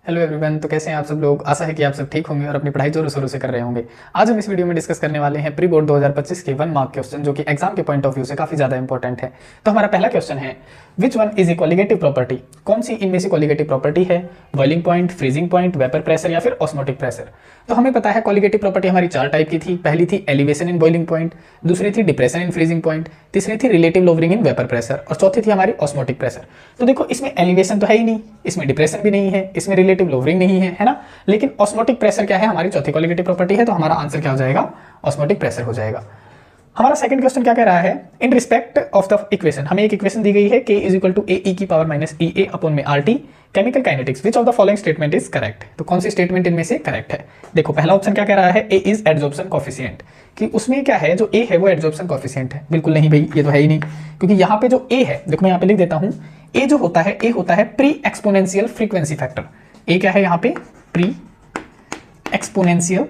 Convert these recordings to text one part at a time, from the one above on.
Hello everyone. तो कैसे हैं आप सब लोग। आशा है कि आप सब ठीक होंगे और अपनी पढ़ाई जोरों शोरों से कर रहे होंगे। आज हम इस वीडियो में डिस्कस करने वाले हैं प्री बोर्ड 2025 के 1 मार्क क्वेश्चन, जो कि एग्जाम के पॉइंट ऑफ व्यू से काफी ज्यादा इंपॉर्टेंट है। तो हमारा पहला क्वेश्चन है, which one is a colligative property. कौन सी इनमें से कॉलिगेटिव प्रॉपर्टी है? Boiling point, freezing point, vapour pressure या फिर ऑस्मोटिक प्रेशर। तो हमें पता है कॉलिगेटिव प्रॉपर्टी हमारी 4 टाइप की थी। पहली थी एलिवेशन इन बॉइलिंग पॉइंट, दूसरी थी डिप्रेशन इन फ्रीजिंग पॉइंट, तीसरी थी relative lowering in vapour pressure और चौथी थी हमारी ऑस्मोटिक प्रेशर। तो देखो, इसमें एलिवेशन तो है ही नहीं, इसमें डिप्रेशन भी नहीं है, इसमें रिलेटिव लोवरिंग नहीं है ना। लेकिन ऑस्मोटिक प्रेशर क्या है, हमारी चौथी कॉलिगेटिव प्रॉपर्टी है। तो हमारा आंसर क्या हो जाएगा? ऑस्मोटिक प्रेशर हो जाएगा। हमारा सेकंड क्वेश्चन क्या कह रहा है, in respect of the equation. हमें एक इक्वेशन दी गई है k इज इक्वल टू ए ई की पावर माइनस ई ए अपॉन में R T chemical kinetics, which of the following statement is correct. तो कौन सी स्टेटमेंट इनमें से करेक्ट है? देखो, पहला ऑप्शन क्या कह रहा है, ए इज एडजॉर्प्शन कोफिशिएंट, कि उसमें क्या है, जो ए है वो एडजॉर्प्शन कोफिशिएंट है। बिल्कुल नहीं भाई, ये तो है ही नहीं, क्योंकि यहाँ पे जो ए है, देखो मैं यहाँ पे लिख देता हूँ, ए जो होता है, ए होता है प्री एक्सपोनेंशियल फ्रीक्वेंसी फैक्टर। ए क्या है यहाँ पे? Pre exponential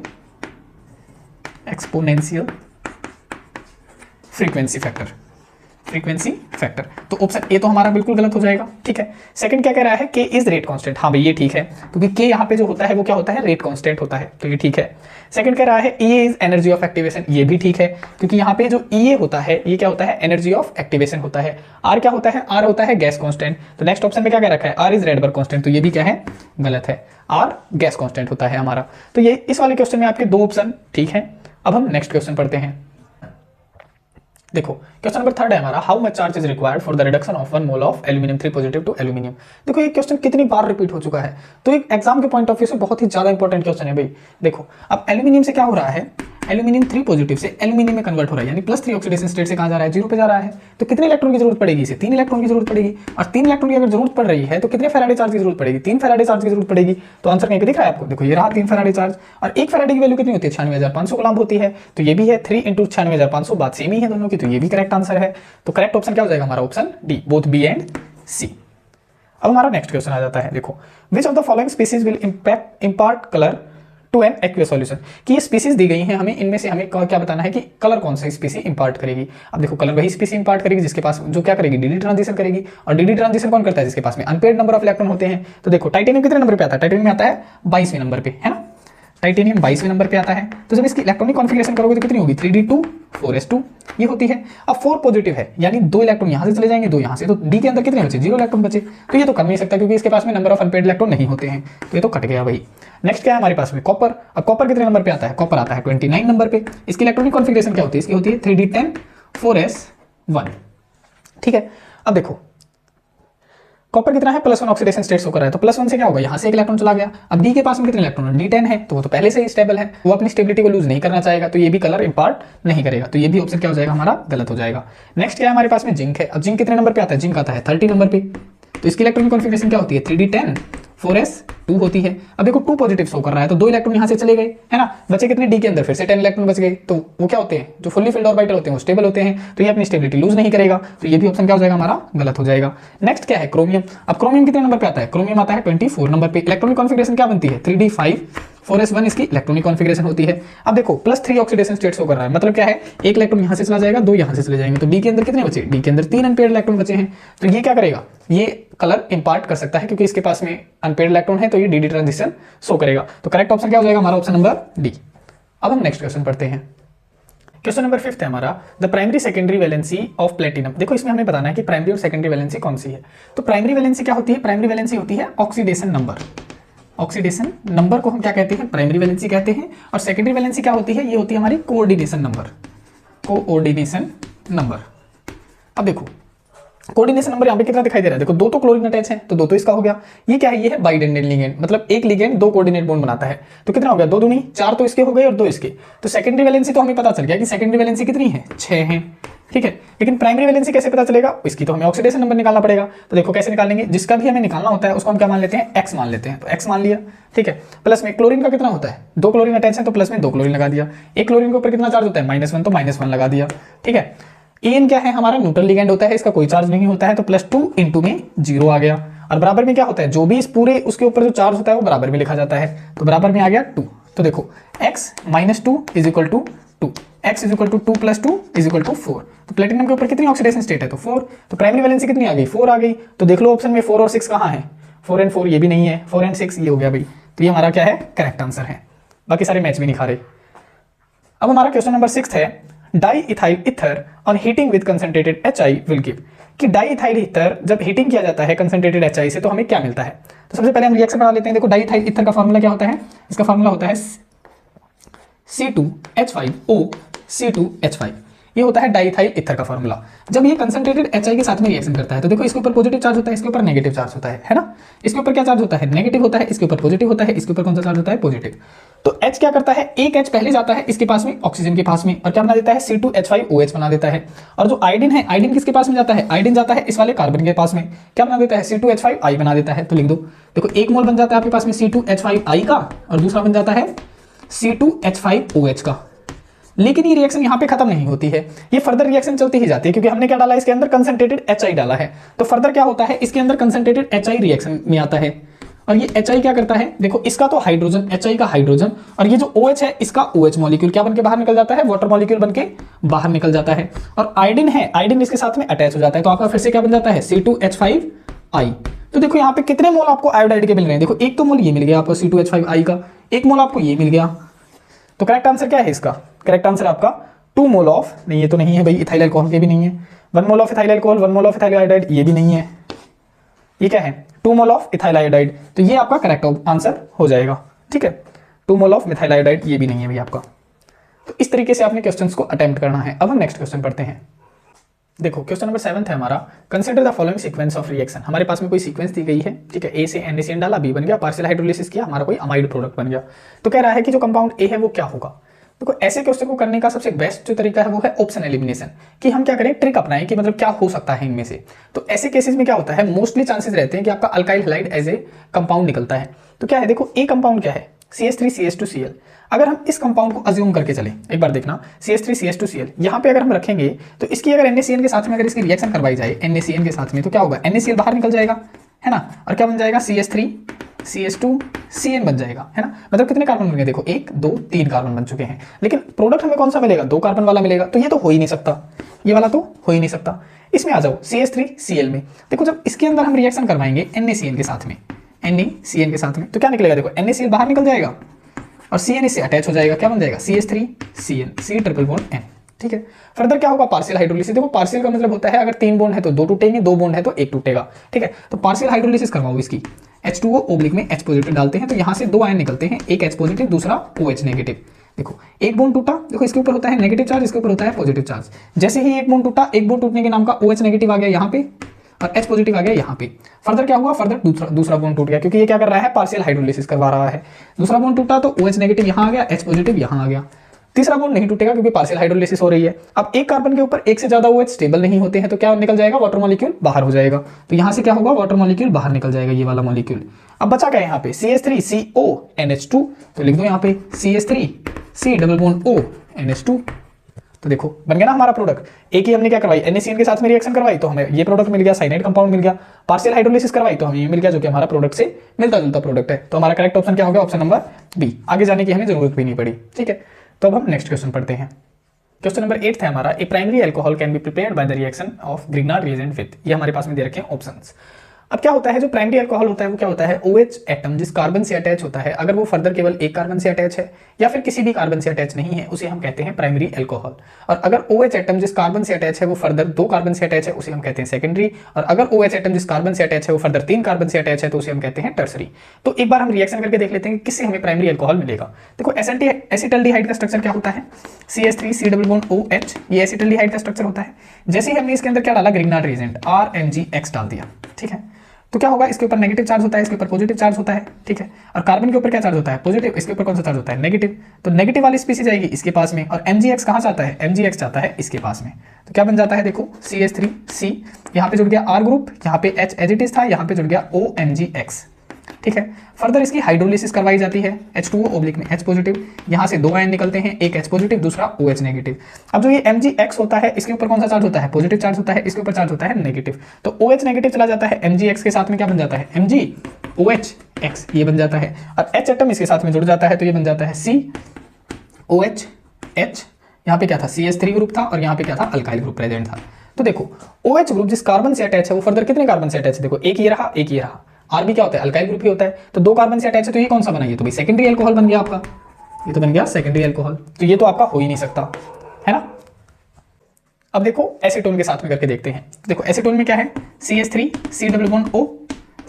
frequency factor. तो ऑप्शन ए तो हमारा बिल्कुल गलत हो जाएगा। ठीक है। सेकंड क्या कह रहा है, के इज रेट कांस्टेंट। हाँ भाई, ये ठीक है, क्योंकि के यहाँ पे जो होता है वो क्या होता है, रेट कांस्टेंट होता है, तो ये ठीक है। सेकंड कह रहा है E is energy of activation. ये भी ठीक है, क्योंकि यहाँ पे जो ई होता है, ये क्या होता है, एनर्जी ऑफ एक्टिवेशन होता है। आर क्या होता है? आर होता है गैस कांस्टेंट। तो नेक्स्ट ऑप्शन में क्या कह रखा है, आर इज रेडबर्ग कांस्टेंट। तो ये भी क्या है, गलत है, आर गैस कांस्टेंट होता है हमारा। तो ये इस वाले क्वेश्चन में आपके 2 ऑप्शन ठीक है। अब हम नेक्स्ट क्वेश्चन पढ़ते हैं। देखो, क्वेश्चन नंबर 3 है हमारा, how much charge is required for the reduction of 1 mole of aluminium 3 positive to aluminium. देखो, ये क्वेश्चन कितनी बार रिपीट हो चुका है, तो एक एग्जाम के पॉइंट ऑफ व्यू से बहुत ही ज्यादा इंपॉर्टेंट क्वेश्चन है भाई। देखो, अब एल्यूमिनियम से क्या हो रहा है, एल्यूमिनियम 3 पॉजिटिव से एल्यूमिनियम में कन्वर्ट हो रहा है, यानी +3 ऑक्सीडेशन स्टेट से कहां जा रहा है, 0 पे जा रहा है। तो कितने इलेक्ट्रॉन की जरूरत पड़ेगी इसे? 3 इलेक्ट्रॉन की जरूरत पड़ेगी। और 3 इलेक्ट्रॉन की अगर जरूरत पड़ रही है तो कितने फैराडे चार्ज की जरूरत पड़ेगी? 3 फैराडे चार्ज की जरूरत पड़ेगी। तो आंसर कहीं पे दिख रहा है आपको? देखो, ये रहा 3 फैराडे चार्ज, और 1 फैराडे की वैल्यू कितनी होती है? 96,500 कूलम्ब होती है। तो ये भी है 3 × 96,500, बात सेम ही है दोनों की, तो ये भी करेक्ट आंसर है। तो करेक्ट ऑप्शन क्या हो जाएगा हमारा? Option D, both B and C. अब हमारा नेक्स्ट क्वेश्चन आ जाता है। देखो, which of the following species will impart colour to an aqueous solution, कि ये स्पीसीज दी गई हैं हमें, इनमें से हमें क्या बताना है कि कलर कौन सा स्पीसी इंपार्ट करेगी। अब देखो, कलर वही स्पीसी इंपार्ट करेगी जिसके पास, जो क्या करेगी, डीडी ट्रांजिशन करेगी। और डीडी ट्रांजिशन कौन करता है? जिसके पास में अनपेयर्ड नंबर ऑफ इलेक्ट्रॉन होते हैं। तो देखो, टाइटेनियम कितने नंबर पे आता है? टाइटेनियम में आता है 22वें नंबर पे, है ना। टाइटेनियम 22वें नंबर पे आता है। तो जब इसकी इलेक्ट्रॉनिक कॉन्फ़िगरेशन करोगे तो कितनी होगी? 3d2 4s2 ये होती है। अब 4 पॉजिटिव है, यानी 2 इलेक्ट्रॉन यहां से चले जाएंगे, 2 यहां से, तो डी के अंदर कितने बचे? 0 इलेक्ट्रॉन बचे। तो ये तो कर नहीं सकता, क्योंकि इसके पास में नंबर ऑफ अनपेयर्ड इलेक्ट्रॉन नहीं होते हैं, तो ये तो कट गया भाई। नेक्स्ट क्या है हमारे पास में? कॉपर। अब कॉपर कितने नंबर पे आता है? कॉपर आता है 29 नंबर पे। इसकी इलेक्ट्रॉनिक कॉन्फ़िगरेशन क्या होती है? इसकी होती है 3d10 4s1। ठीक है। अब देखो, कॉपर कितना है? +1 ऑक्सीडेशन स्टेट शो कर रहा है, तो +1 से क्या होगा, यहां से एक इलेक्ट्रॉन चला गया। अब डी के पास में कितने इलेक्ट्रॉन है? D10 है, तो वो तो पहले से ही स्टेबल है, वो अपनी स्टेबिलिटी को लूज नहीं करना चाहेगा, तो ये भी कलर इंपार्ट नहीं करेगा। तो ये भी ऑप्शन क्या हो जाएगा हमारा? गलत हो जाएगा। नेक्स्ट क्या है हमारे पास में? जिंक है। अब जिंक कितने नंबर पे आता है? जिंक आता है 30 नंबर पे। तो इसकी इलेक्ट्रॉनिक कॉन्फ़िगरेशन क्या होती है? 3d10 4s2 होती है। अब देखो, 2 पॉजिटिव शो कर रहा है, तो 2 इलेक्ट्रॉन यहां से चले गए, है ना। बचे कितने डी के अंदर? फिर से 10 इलेक्ट्रॉन बच गए। तो वो क्या होते हैं? जो फुल्ली फिल्ड ऑर्बिटल होते हैं वो स्टेबल होते हैं, तो ये अपनी स्टेबिलिटी लूज नहीं करेगा। तो ये भी ऑप्शन क्या हो जाएगा हमारा? गलत हो जाएगा। नेक्स्ट क्या है? क्रोमियम। अब क्रोमियम कितने नंबर पे आता है? क्रोमियम आता है 24 नंबर पे। इलेक्ट्रॉनिक कॉन्फ़िगरेशन क्या बनती है? 3d5 4s1 इसकी इलेक्ट्रॉनिक कॉन्फ़िगरेशन होती है। अब देखो, +3 ऑक्सीडेशन स्टेट शो कर रहा है, मतलब क्या है, एक इलेक्ट्रॉन यहां से चला जाएगा, 2 यहां से चले जाएंगे, तो डी के अंदर कितने बचे? डी के अंदर 3 अनपेयर्ड इलेक्ट्रॉन बचे हैं। तो ये क्या करेगा? ये कलर इंपार्ट कर सकता है, क्योंकि इसके पास में अनपेयर्ड इलेक्ट्रॉन है, तो ये डी ट्रांजिशन शो करेगा। तो करेक्ट ऑप्शन क्या हो जाएगा हमारा? Option number D. अब हम नेक्स्ट क्वेश्चन पढ़ते हैं। क्वेश्चन नंबर 5 है हमारा, the primary secondary valency of platinum. देखो, इसमें हमें बताना है कि प्राइमरी और सेकेंडरी वैलेंसी कौन सी है। तो प्राइमरी वैलेंसी क्या होती है? प्राइमरी वैलेंसी होती है ऑक्सीडेशन नंबर। ऑक्सीडेशन नंबर को हम क्या कहते हैं? प्राइमरी वैलेंसी कहते हैं। और सेकेंडरी वैलेंसी क्या होती है? ये होती है हमारी कोऑर्डिनेशन नंबर। Coordination number. अब देखो, कोऑर्डिनेशन नंबर यहाँ पे कितना दिखाई दे रहा है? देखो, 2 तो क्लोरीन अटैच है, तो 2 तो इसका हो गया। ये क्या है? ये है बाइडेंडेट लिगेंड, मतलब एक लिगेंड 2 कोऑर्डिनेट बॉन्ड बनाता है। तो कितना हो गया? 2 दूनी 4 तो इसके हो गए और 2 इसके। तो सेकेंडरी वैलेंसी तो हमें पता चल गया कि सेकेंडरी वैलेंसी कितनी है? 6 है। ठीक है। लेकिन प्राइमरी वैलेंसी कैसे पता चलेगा? इसकी तो हमें ऑक्सीडेशन नंबर निकालना पड़ेगा। तो देखो कैसे निकालेंगे, जिसका भी हमें निकालना होता है उसको हम क्या मान लेते हैं? एक्स मान लेते हैं। तो एक्स मान लिया, ठीक है। प्लस में क्लोरीन का कितना होता है? 2 क्लोरीन अटैच है, तो प्लस में 2 क्लोरीन लगा दिया। एक क्लोरीन के ऊपर कितना चार्ज होता है? -1, तो -1 लगा दिया। ठीक है। एन क्या है हमारा? न्यूट्रल लिगेंड होता है, इसका कोई चार्ज नहीं होता है, तो +2 × में 0 आ गया। और बराबर में क्या होता है? जो भी इस पूरे उसके ऊपर जो चार्ज होता है वो बराबर में लिखा जाता है, तो बराबर में आ गया 2। तो देखो, x - 2 = 2, x = 2 + 2 = 4। तो प्लेटिनम के ऊपर कितनी ऑक्सीडेशन स्टेट है? तो 4। तो प्राइमरी वैलेंसी कितनी आ गई? 4 आ गई। तो देख लो ऑप्शन में 4 और 6 कहाँ है? 4 एंड 4 ये भी नहीं है, 4 एंड 6 ये हो गया भाई। तो ये हमारा क्या है, करेक्ट आंसर है। बाकी सारे मैच भी नहीं खा रहे। अब हमारा क्वेश्चन नंबर 6 है, di ethyl ether on heating with concentrated HI will give, कि डाई इथाइल ईथर जब हीटिंग किया जाता है कंसंट्रेटेड HI से तो हमें क्या मिलता है। तो सबसे पहले हम रिएक्शन बना लेते हैं। देखो डाई इथाइल ईथर का फॉर्मूला क्या होता है, इसका फॉर्मूला होता है C2H5O C2H5, ये होता है डाइथाइल ईथर का फॉर्मूला। जब ये कंसंट्रेटेड HI के साथ में रिएक्शन करता है तो देखो इसके ऊपर पॉजिटिव चार्ज होता है, इसके ऊपर नेगेटिव चार्ज होता है ना। इसके ऊपर क्या चार्ज होता है, नेगेटिव होता है, इसके ऊपर पॉजिटिव होता है, इसके ऊपर कौन सा चार्ज होता है, पॉजिटिव। तो H क्या करता है, एक H पहले जाता है इसके पास में, ऑक्सीजन के पास में, और क्या बना देता है, C2H5OH बना देता है। और जो आयोडीन है, आयोडीन किसके पास में जाता है, आयोडीन जाता है इस वाले कार्बन के पास में, क्या बना देता है, C2H5I बना देता है। तो लिख दो, देखो एक मोल बन जाता है आपके पास में C2H5I का, और दूसरा बन जाता है C2H5OH का। लेकिन ये रिएक्शन यहाँ पे खत्म नहीं होती है, ये फर्दर रिएक्शन चलती ही जाती है, क्योंकि हमने क्या डाला इसके अंदर, कंसंट्रेटेड HI डाला है। तो फर्दर क्या होता है, इसके अंदर कंसंट्रेटेड HI रिएक्शन में आता है, और ये HI क्या करता है, देखो इसका तो हाइड्रोजन, HI का हाइड्रोजन, और ये जो OH है इसका OH मॉलिक्यूल क्या बन के बाहर निकल जाता है, वाटर मॉलिक्यूल बन के बाहर निकल जाता है। और आयोडीन है, आयोडीन इसके साथ में अटैच हो जाता है, तो आपका फिर से क्या बन जाता है, C2H5I। तो देखो यहाँ पे कितने मोल आपको आयोडाइड के मिल रहे हैं, देखो एक तो मोल ये मिल गया आपको C2H5I का, एक मोल आपको ये मिल गया। तो करेक्ट आंसर क्या है इसका, करेक्ट आंसर आपका 2 मोल ऑफ, नहीं ये तो नहीं है भाई, इथाइल अल्कोहल के भी नहीं है, 1 mole of ethyl alcohol, 1 mole of ethyl iodide, ये भी नहीं है, ये क्या है, 2 मोल ऑफ इथाइल आयोडाइड। तो ये आपका करेक्ट आंसर हो जाएगा, ठीक है। 2 मोल ऑफ मिथाइल आयोडाइड ये भी नहीं है भाई आपका। तो इस तरीके से आपने क्वेश्चंस को अटेम्प्ट करना है। अब हम नेक्स्ट क्वेश्चन पढ़ते हैं। देखो क्वेश्चन नंबर 7 है हमारा, consider the following sequence of reaction. हमारे पास में कोई सीक्वेंस दी गई है, ठीक है, ए से NaCN डाला, बी बन गया, पार्शियल हाइड्रोलिसिस किया, हमारा कोई अमाइड प्रोडक्ट बन गया। तो कह रहा है कि जो कंपाउंड ए है वो क्या होगा। देखो ऐसे क्वेश्चन को करने का सबसे बेस्ट जो तरीका है वो है ऑप्शन एलिमिनेशन, कि हम क्या करें, ट्रिक अपनाएं कि मतलब क्या हो सकता है इनमें से। तो ऐसे केसेस में क्या होता है, मोस्टली चांसेस रहते हैं कि आपका alkyl halide as a compound निकलता है। तो क्या है, देखो ए कंपाउंड क्या है, CH3CH2Cl। अगर हम इस कंपाउंड को अज्यूम करके चलें, एक बार देखना, CH3CH2Cl यहाँ पे अगर हम रखेंगे तो इसकी अगर NaCN के साथ में अगर इसकी रिएक्शन करवाई जाए NaCN के साथ में, तो क्या होगा, NaCl बाहर निकल जाएगा, है ना, और क्या बन जाएगा, CH3CH2CN बन जाएगा, है ना। मतलब कितने कार्बन बन गए, देखो 1 2 3 कार्बन बन चुके हैं। लेकिन प्रोडक्ट हमें कौन सा मिलेगा, 2 कार्बन वाला मिलेगा। तो ये तो हो ही नहीं सकता, ये वाला तो हो ही नहीं सकता। इसमें आ जाओ CH3Cl में, देखो जब इसके अंदर हम रिएक्शन करवाएंगे NaCN के साथ में, NaCN के साथ में, तो क्या निकलेगा, देखो NaCl बाहर निकल जाएगा और CN इससे अटैच हो जाएगा, क्या बन जाएगा, CH3CN, C triple bond N, ठीक है। फर्दर क्या होगा, पार्शियल हाइड्रोलिसिस। देखो पार्शियल का मतलब होता है अगर 3 बॉन्ड है तो 2 टूटेंगे, 2 बॉन्ड है तो 1 टूटेगा, ठीक है। तो पार्शियल हाइड्रोलिसिस करवाओ इसकी, H2O ओब्लिक में H पॉजिटिव डालते हैं, तो यहाँ से 2 आयन निकलते हैं, एक H पॉजिटिव दूसरा OH नेगेटिव। देखो एक बॉन्ड टूटा, देखो इसके ऊपर होता है नेगेटिव चार्ज, इसके ऊपर होता है पॉजिटिव चार्ज। जैसे ही एक बॉन्ड टूटा, एक बॉन्ड टूटने के नाम का OH नेगेटिव आ गया यहाँ पे, और H पॉजिटिव आ गया यहाँ पे। फर्दर क्या हुआ, फर्दर दूसरा बॉन्ड टूट गया, क्योंकि ये क्या कर रहा है, पार्शियल हाइड्रोलिसिस करवा रहा है। दूसरा बॉन्ड टूटा तो OH नेगेटिव यहाँ आ गया, H पॉजिटिव यहाँ आ गया। तीसरा बॉन्ड नहीं टूटेगा क्योंकि पार्शियल हाइड्रोलिसिस हो रही है। अब एक कार्बन के ऊपर एक से ज्यादा OH स्टेबल नहीं होते हैं, तो क्या निकल जाएगा, वाटर मॉलिक्यूल बाहर हो जाएगा। तो यहाँ से क्या होगा, वाटर मॉलिक्यूल बाहर निकल जाएगा, ये वाला मॉलिक्यूल। अब बचा क्या यहाँ पे, CH3CONH2, तो लिख दो यहाँ पे CH3C_O तो देखो बन गया ना हमारा प्रोडक्ट। एक ही हमने क्या करवाई, NaCN के साथ में रिएक्शन करवाई तो हमें ये प्रोडक्ट मिल गया, साइनाइड कंपाउंड मिल गया। पार्शियल हाइड्रोलिसिस करवाई तो हमें ये मिल गया, जो कि हमारा प्रोडक्ट से मिलता जुलता प्रोडक्ट है। तो हमारा करेक्ट ऑप्शन क्या होगा, ऑप्शन नंबर बी। आगे जाने की हमें जरूरत भी नहीं पड़ी, ठीक है। तो अब हम नेक्स्ट क्वेश्चन पढ़ते हैं। क्वेश्चन नंबर 8 है हमारा, a primary alcohol can be prepared by the reaction of Grignard reagent with, ये हमारे पास में दे रखे हैं ऑप्शंस। अब क्या होता है, जो प्राइमरी अल्कोहल होता है वो क्या होता है, OH एटम जिस कार्बन से अटैच होता है, अगर वो फर्दर केवल एक कार्बन से अटैच है या फिर किसी भी कार्बन से अटैच नहीं है, उसे हम कहते हैं प्राइमरी अल्कोहल। और अगर OH एटम जिस कार्बन से अटैच है वो फर्दर 2 कार्बन से अटैच है, उसे हम कहते हैं सेकेंडरी। और अगर OH एटम जिस कार्बन से अटैच है वो फर्दर 3 कार्बन से अटैच है, तो उसे हम कहते हैं टर्सरी। तो एक बार हम रिएक्शन करके देख लेते हैं कि किससे हमें प्राइमरी अल्कोहल मिलेगा। देखो एसिटल्डिहाइड का स्ट्रक्चर क्या होता है, CH3C_OH, ये एसिटल्डिहाइड का स्ट्रक्चर होता है। जैसे ही हमने इसके अंदर क्या डाला, ग्रिग्नार्ड रिएजेंट RMgX डाल दिया, ठीक है। तो क्या होगा, इसके ऊपर नेगेटिव चार्ज होता है, इसके ऊपर पॉजिटिव चार्ज होता है, ठीक है। और कार्बन के ऊपर क्या चार्ज होता है, पॉजिटिव, इसके ऊपर कौन सा चार्ज होता है, नेगेटिव। तो नेगेटिव वाली स्पीसीज आएगी इसके पास में, और MgX कहाँ जाता है, MgX जाता है इसके पास में। तो क्या बन जाता है, देखो CH3C, यहाँ पे जुड़ गया R ग्रुप, यहाँ पे H एज इट इज था, यहाँ पे जुड़ गया OMgX, ठीक है। फर्दर इसकी हाइड्रोलिसिस करवाई जाती है, H2O ओब्लिक में H पॉजिटिव, यहाँ से 2 आयन निकलते हैं, एक H पॉजिटिव दूसरा OH नेगेटिव। अब जो ये MgX होता है, इसके ऊपर कौन सा चार्ज होता है, पॉजिटिव चार्ज होता है, इसके ऊपर चार्ज होता है नेगेटिव। तो OH नेगेटिव चला जाता है, MgX के साथ में क्या बन जाता है, MgOH ये बन जाता है। और H एटम इसके साथ में जुड़ जाता है, तो ये बन जाता है COH H। यहाँ पे क्या था, CH3 ग्रुप था, और यहाँ पे क्या था, अल्काइल ग्रुप प्रेजेंट था। तो देखो OH ग्रुप जिस कार्बन से अटैच है वो फर्दर कितने कार्बन से अटैच है, देखो एक ये रहा, एक ये रहा, R भी क्या होता है, अल्काइल ग्रुप ही होता है। तो 2 कार्बन से अटैच है तो ये कौन सा बना, ये तो भाई सेकेंडरी अल्कोहल बन गया आपका, ये तो बन गया सेकेंडरी अल्कोहल, तो ये तो आपका हो ही नहीं सकता, है ना। अब देखो एसीटोन के साथ में करके देखते हैं। देखो एसीटोन में क्या है, CH3 C double bond O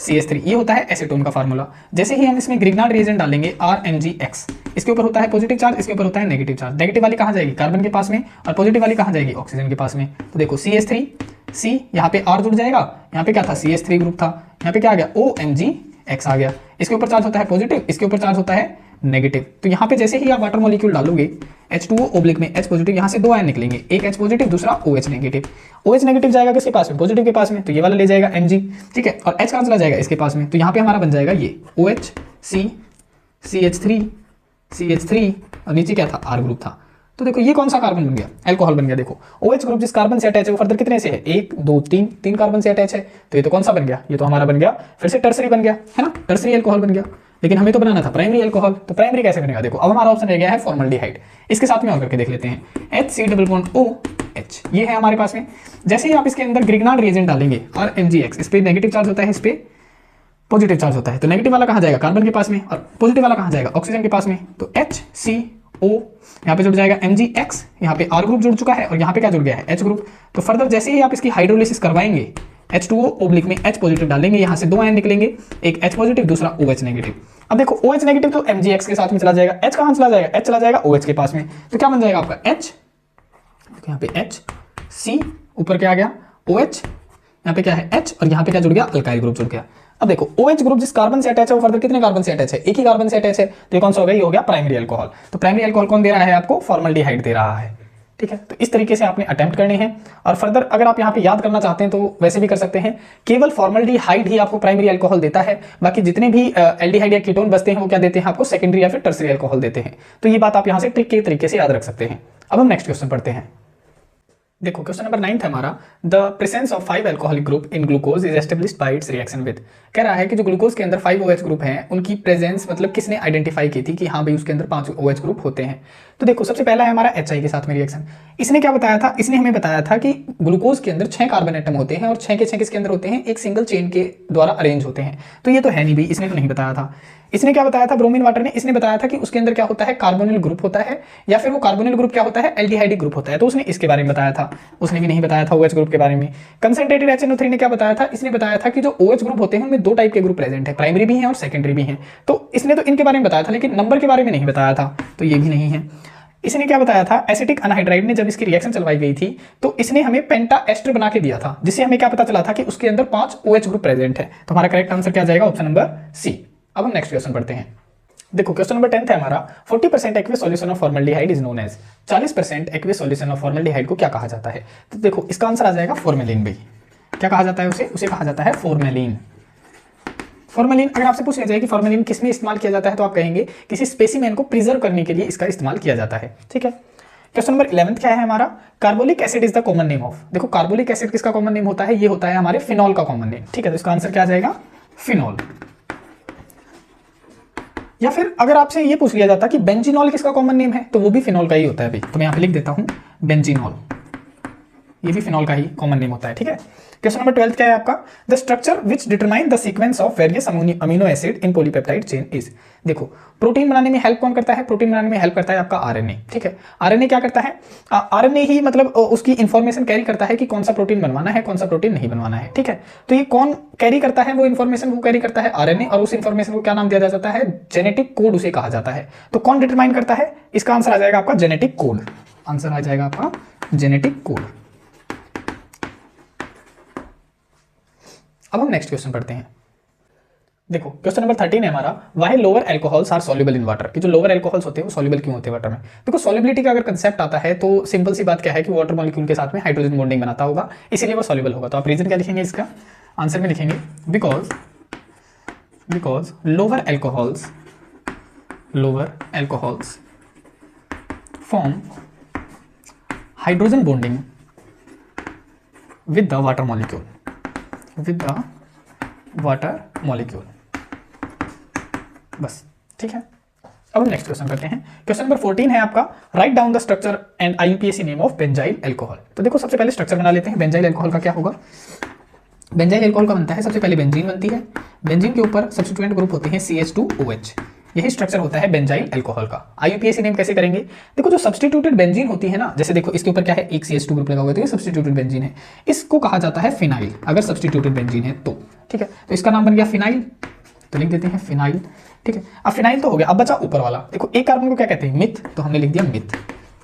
CH3, ये होता है एसीटोन का फार्मूला। जैसे ही हम इसमें ग्रिग्नार्ड रिएजेंट डालेंगे RMgX, इसके ऊपर होता है पॉजिटिव चार्ज, इसके ऊपर होता है नेगेटिव चार्ज। नेगेटिव वाली कहाँ जाएगी, कार्बन के पास में, और पॉजिटिव वाली कहाँ जाएगी, ऑक्सीजन के पास में। तो देखो CH3 C, यहाँ पे R जुड़ जाएगा, यहाँ पे क्या था CH3 ग्रुप था, यहाँ पे क्या आ गया OMgX आ गया। इसके ऊपर चार्ज होता है पॉजिटिव, इसके ऊपर चार्ज होता है नेगेटिव। तो यहाँ पे जैसे ही आप वाटर मॉलिक्यूल डालोगे H2O ओब्लिक में H पॉजिटिव, यहाँ से 2 आयन निकलेंगे, एक H पॉजिटिव दूसरा OH नेगेटिव। OH नेगेटिव जाएगा किसके पास में, पॉजिटिव के पास में, तो ये वाला ले जाएगा Mg, ठीक है। और H कहाँ चला जाएगा, इसके पास में, तो यहाँ पे हमारा बन जाएगा ये OH C CH3 और नीचे क्या था, R ग्रुप था। तो देखो ये कौन सा कार्बन बन गया, अल्कोहल बन गया। देखो OH ग्रुप जिस कार्बन से अटैच है वो फर्दर कितने से है, 1 2 3 कार्बन से अटैच है, तो ये तो कौन सा बन गया, ये तो हमारा बन गया फिर से टर्सरी बन गया, है ना, टर्सरी अल्कोहल बन गया। लेकिन हमें तो बनाना था प्राइमरी अल्कोहल, तो प्राइमरी कैसे बनेगा, देखो अब हमारा ऑप्शन रह गया है फॉर्मल्डिहाइड। इसके साथ में और करके देख लेते हैं, HC डबल बॉन्ड OH, ये है हमारे पास में। जैसे ही आप इसके अंदर ग्रिग्नार्ड रिएजेंट डालेंगे और MgX, इस पे नेगेटिव चार्ज होता है, इस पे पॉजिटिव चार्ज होता है, तो नेगेटिव वाला कहाँ जाएगा, कार्बन के पास में, और पॉजिटिव वाला कहाँ जाएगा, ऑक्सीजन के पास में। तो HCO यहाँ पे जुड़ जाएगा MgX, यहाँ पे R ग्रुप जुड़ चुका है, और यहाँ पे क्या जुड़ गया है, H ग्रुप। तो फर्दर जैसे ही आप इसकी हाइड्रोलिसिस करवाएंगे, H2O ओब्लिक में H पॉजिटिव डालेंगे, यहाँ से 2 आयन निकलेंगे, एक H पॉजिटिव दूसरा OH नेगेटिव। अब देखो OH नेगेटिव तो MgX के साथ में चला जाएगा, H कहाँ चला जाएगा, H चला जाएगा OH के पास में, तो क्या बन जाएगा आपका H, यहाँ पे H C, ऊपर क्या आ गया OH, यहाँ पे क्या है H, और यहाँ पे क्या जुड़ गया, अल्काइल ग्रुप जुड़ गया। अब देखो OH ग्रुप जिस कार्बन से अटैच है वो फर्दर कितने कार्बन से अटैच है, एक ही कार्बन से अटैच है, तो ये कौन सा हो गया, ये हो गया प्राइमरी अल्कोहल। तो प्राइमरी अल्कोहल कौन दे रहा है आपको, फॉर्मल्डिहाइड दे रहा है, ठीक है। तो इस तरीके से आपने अटेम्प्ट करने हैं, और फर्दर अगर आप यहाँ पे याद करना चाहते हैं तो वैसे भी कर सकते हैं, केवल फॉर्मल्डिहाइड ही आपको प्राइमरी अल्कोहल देता है, बाकी जितने भी एल्डिहाइड या कीटोन बचते हैं वो क्या देते हैं आपको, सेकेंडरी या फिर टर्सरी अल्कोहल देते हैं। तो ये बात आप यहाँ से ट्रिक के तरीके से याद रख सकते हैं। अब हम नेक्स्ट क्वेश्चन पढ़ते हैं। देखो क्वेश्चन नंबर 9 है हमारा, the presence of 5 alcoholic group in glucose is established by it's reaction with. कह रहा है कि जो ग्लूकोज के अंदर 5 OH ग्रुप हैं उनकी प्रेजेंस मतलब किसने आइडेंटिफाई की थी कि हाँ भाई उसके अंदर 5 OH ग्रुप होते हैं। तो देखो सबसे पहला है हमारा HI के साथ में रिएक्शन। इसने क्या बताया था, इसने हमें बताया था कि ग्लूकोज के अंदर 6 कार्बन एटम होते हैं और 6 के 6 किसके अंदर होते हैं, एक सिंगल चेन के द्वारा अरेंज होते हैं। तो ये तो है नहीं भाई, इसने तो नहीं बताया था। इसने क्या बताया था, ब्रोमीन वाटर ने, इसने बताया था कि उसके अंदर क्या होता है, कार्बोनिल ग्रुप होता है, या फिर वो कार्बोनिल ग्रुप क्या होता है, एल्डिहाइडिक ग्रुप होता है, तो उसने इसके बारे में बताया था। उसने भी नहीं बताया था OH ग्रुप के बारे में। कंसंट्रेटेड HNO3 ने क्या बताया था, इसने बताया था कि जो OH ग्रुप होते हैं उनमें 2 टाइप के ग्रुप प्रेजेंट है, प्राइमरी भी है और सेकेंडरी भी है। तो इसने तो इनके बारे में बताया था, लेकिन नंबर के बारे में नहीं बताया था, तो ये भी नहीं है। इसने क्या बताया था, एसिटिक अनहाइड्राइड ने जब इसकी रिएक्शन चलवाई गई थी तो इसने हमें पेंटा एस्टर बना के दिया था, जिससे हमें क्या पता चला था कि उसके अंदर 5 OH ग्रुप प्रेजेंट है। तो हमारा करेक्ट आंसर क्या जाएगा, ऑप्शन नंबर C। अब हम नेक्स्ट क्वेश्चन पढ़ते हैं। देखो क्वेश्चन नंबर 10 है हमारा, 40% aqueous solution of formaldehyde is known as. 40% aqueous solution of formaldehyde को क्या कहा जाता है, तो देखो इसका आंसर आ जाएगा फॉर्मेलिन। भाई क्या कहा जाता है उसे कहा जाता है फॉर्मेलिन। फॉर्मेलिन अगर आपसे पूछ लिया जाए कि फॉर्मेलिन किस में इस्तेमाल किया जाता है तो आप कहेंगे किसी स्पेसिमेन को प्रिजर्व करने के लिए इसका इस्तेमाल किया जाता है, ठीक है। क्वेश्चन नंबर 11 क्या है हमारा, carbolic acid is the common name of. देखो कार्बोलिक एसिड किसका कॉमन नेम होता है, ये होता है हमारे फिनॉल का कॉमन नेम, ठीक है। तो इसका आंसर क्या आ जाएगा, फिनॉल। या फिर अगर आपसे ये पूछ लिया जाता कि बेंजीनॉल किसका कॉमन नेम है, तो वो भी फिनॉल का ही होता है भाई। तो मैं यहाँ पे लिख देता हूँ बेंजीनॉल, ये भी फिनॉल का ही कॉमन नेम होता है, ठीक है। क्वेश्चन नंबर 12 क्या है आपका, the structure which determine the sequence of various amino acid in polypeptide chain is. देखो प्रोटीन बनाने में हेल्प कौन करता है, प्रोटीन बनाने में हेल्प करता है आपका आरएनए, ठीक है। आरएनए क्या करता है, आरएनए ही मतलब उसकी इंफॉर्मेशन कैरी करता है कि कौन सा प्रोटीन बनवाना है, कौन सा प्रोटीन नहीं बनवाना है, ठीक है। तो ये कौन कैरी करता है, वो इंफॉर्मेशन वो कैरी करता है आरएनए, और उस इंफॉर्मेशन को क्या नाम दिया जाता है, जेनेटिक कोड उसे कहा जाता है। तो कौन डिटरमाइन करता है, इसका आंसर आ जाएगा आपका जेनेटिक कोड। आंसर आ जाएगा आपका जेनेटिक कोड। अब हम नेक्स्ट क्वेश्चन पढ़ते हैं। देखो क्वेश्चन नंबर 13 है हमारा, why lower alcohols are soluble in water. कि जो लोअर अल्कोहल्स होते हैं वो सॉल्युबल क्यों होते हैं वाटर में। देखो सॉल्युबिलिटी का अगर कंसेप्ट आता है तो सिंपल सी बात क्या है कि वाटर मॉलिक्यूल के साथ में हाइड्रोजन बॉन्डिंग बनाता होगा, इसीलिए वो सॉल्युबल होगा। तो आप रीजन क्या लिखेंगे, इसका आंसर में लिखेंगे because lower alcohols form hydrogen bonding with the water molecule बस, ठीक है। अब हम नेक्स्ट क्वेश्चन करते हैं। क्वेश्चन नंबर 14 है आपका, write down the structure and IUPAC name of benzyl alcohol. तो देखो सबसे पहले स्ट्रक्चर बना लेते हैं, बेंजाइल अल्कोहल का क्या होगा। बेंजाइल अल्कोहल का बनता है, सबसे पहले बेंजीन बनती है, बेंजीन के ऊपर सब्स्टिट्यूएंट ग्रुप होते हैं CH2OH, यही स्ट्रक्चर होता है बेंजाइल अल्कोहल का। IUPAC नेम कैसे करेंगे? देखो जो सब्स्टिट्यूटेड बेंजीन होती है ना, जैसे देखो इसके ऊपर क्या है, एक CH2 ग्रुप लगा हुआ है, तो ये सब्स्टिट्यूटेड बेंजीन है, इसको कहा जाता है फिनाइल, अगर सब्स्टिट्यूटेड बेंजीन है तो, ठीक है। तो इसका नाम बन गया फिनाइल, तो लिख देते हैं फिनाइल, ठीक है। अब फिनाइल तो हो गया, अब बचा ऊपर वाला, देखो एक कार्बन को क्या कहते हैं, मिथ, तो हमने लिख दिया मिथ,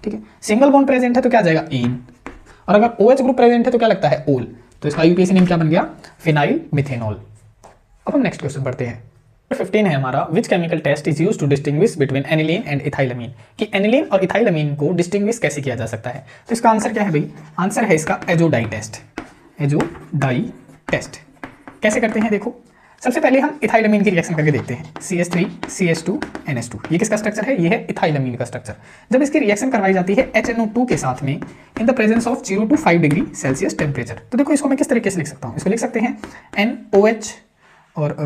ठीक है। सिंगल बॉन्ड प्रेजेंट है तो क्या आ जाएगा, ईन, और अगर OH ग्रुप प्रेजेंट है तो क्या लगता है, ओल, तो इसका IUPAC नेम क्या बन गया, फिनाइल मिथेनॉल। अब हम नेक्स्ट क्वेश्चन पढ़ते हैं। 15 है हमारा, which chemical test is use to distinguish between aniline and ethylamine, कि एनिलीन और इथाइलमीन को डिस्टिंग्विश कैसे किया जा सकता है। तो इसका आंसर क्या है भाई, आंसर है इसका एजोडाई टेस्ट। एजोडाई टेस्ट कैसे करते हैं, देखो सबसे पहले हम इथाइलमीन की रिएक्शन करके देखते हैं, CH3 CH2 NH2, ये किसका स्ट्रक्चर है, ये है इथाइलमीन का स्ट्रक्चर। जब इसकी रिएक्शन करवाई जाती है HNO2 के साथ में in the presence of 0 to 5 degree Celsius temperature, तो देखो इसको मैं किस तरीके से लिख सकता हूँ, इसको लिख सकते हैं NOH और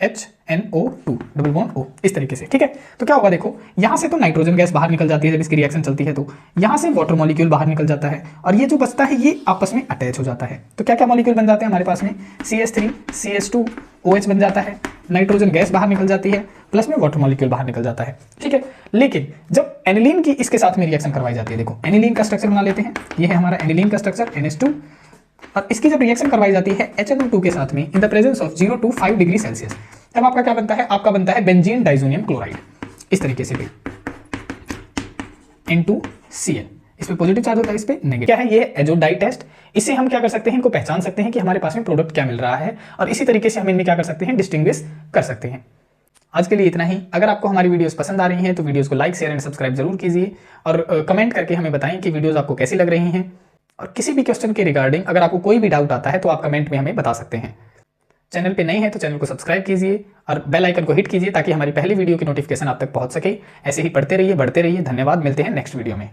HNO2 डबल बॉन्ड O, इस तरीके से, ठीक है। तो क्या होगा, देखो यहाँ से तो नाइट्रोजन गैस बाहर निकल जाती है जब इसकी रिएक्शन चलती है, तो यहाँ से वाटर मॉलिक्यूल बाहर निकल जाता है, और ये जो बचता है ये आपस में अटैच हो जाता है। तो क्या क्या मॉलिक्यूल बन जाते हैं हमारे पास में, CH3 CH2 OH बन जाता है, नाइट्रोजन गैस बाहर निकल जाती है, प्लस में वाटर मॉलिक्यूल बाहर निकल जाता है, ठीक है। लेकिन जब एनिलीन की इसके साथ में रिएक्शन करवाई जाती है, देखो एनिलीन का स्ट्रक्चर बना लेते हैं, ये है हमारा एनिलीन का स्ट्रक्चर NH2, और इसकी जब रिएक्शन करवाई जाती है HNO2 के साथ में in the presence of 0 to 5 degree Celsius, तब आपका क्या बनता है, आपका बनता है बेंजीन डाइजोनियम क्लोराइड, इस तरीके से भी N2Cl, इस पे पॉजिटिव चार्ज होता है, इस पे नेगेटिव। क्या है ये, एजोडाई टेस्ट। इससे हम क्या कर सकते हैं, इनको पहचान सकते हैं कि हमारे पास में प्रोडक्ट क्या मिल रहा है, और इसी तरीके से हम इनमें क्या कर सकते हैं, डिस्टिंग्विश कर सकते हैं। आज के लिए इतना ही। अगर आपको हमारी वीडियोस पसंद आ रही हैं तो वीडियोस को लाइक शेयर एंड सब्सक्राइब जरूर कीजिए, और कमेंट करके हमें बताएं कि वीडियोस आपको कैसी लग रही हैं, और किसी भी क्वेश्चन के रिगार्डिंग अगर आपको कोई भी डाउट आता है तो आप कमेंट में हमें बता सकते हैं। चैनल पे नए हैं तो चैनल को सब्सक्राइब कीजिए और बेल आइकन को हिट कीजिए ताकि हमारी पहली वीडियो की नोटिफिकेशन आप तक पहुंच सके। ऐसे ही पढ़ते रहिए, बढ़ते रहिए। धन्यवाद, मिलते हैं नेक्स्ट वीडियो में।